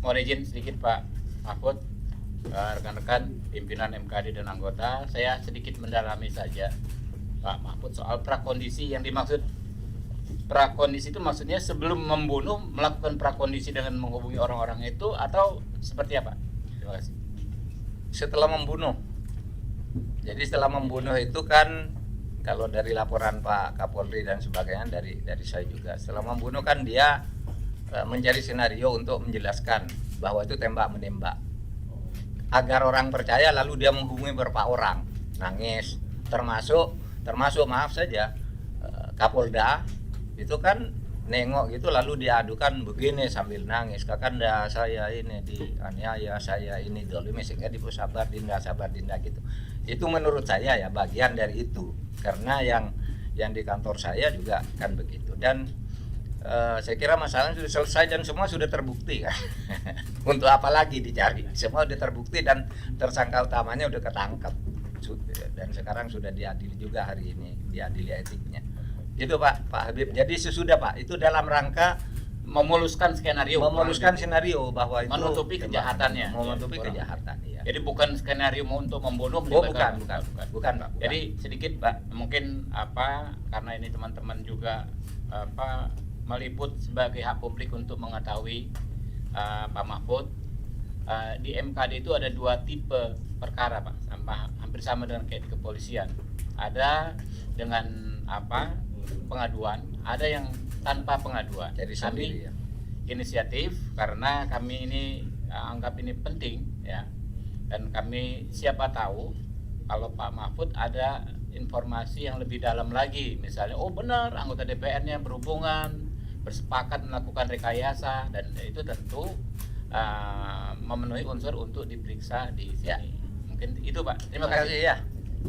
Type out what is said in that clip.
Mohon izin sedikit Pak Mahfud, rekan-rekan pimpinan MKD dan anggota, saya sedikit mendalami saja Pak Mahfud soal prakondisi yang dimaksud. Prakondisi itu maksudnya sebelum membunuh melakukan prakondisi dengan menghubungi orang-orang itu atau seperti apa? Terima kasih. Setelah membunuh. Jadi setelah membunuh itu kan kalau dari laporan Pak Kapolri dan sebagainya dari saya juga, setelah membunuh kan dia mencari skenario untuk menjelaskan bahwa itu tembak menembak agar orang percaya, lalu dia menghubungi beberapa orang, nangis, termasuk maaf saja Kapolda itu kan nengok gitu, lalu diadukan begini sambil nangis, kakanda saya ini dianiaya, saya ini dolimi, sehingga sabar dinda gitu. Itu menurut saya ya bagian dari itu, karena yang di kantor saya juga kan begitu. Dan saya kira masalahnya sudah selesai dan semua sudah terbukti kan. Untuk apa lagi dicari, semua sudah terbukti dan tersangka utamanya sudah ketangkap dan sekarang sudah diadili juga hari ini, diadili etiknya. Itu Pak Habib. Jadi sesudah Pak, itu dalam rangka Memuluskan skenario bahwa itu menutupi kejahatannya. menutupi kejahatan ya. Jadi bukan skenario untuk membunuh. Bukan Pak. Jadi sedikit Pak, mungkin karena ini teman-teman juga meliput sebagai hak publik untuk mengetahui Pak Mahfud, di MKD itu ada 2 tipe perkara Pak, hampir sama dengan kayak di kepolisian. Ada dengan pengaduan, ada yang tanpa pengaduan. Jadi kami ya. Inisiatif karena kami ini anggap ini penting ya, dan kami siapa tahu kalau Pak Mahfud ada informasi yang lebih dalam lagi, misalnya benar anggota DPR-nya berhubungan, bersepakat melakukan rekayasa, dan itu tentu memenuhi unsur untuk diperiksa di sini. Mungkin itu Pak. Terima kasih ya.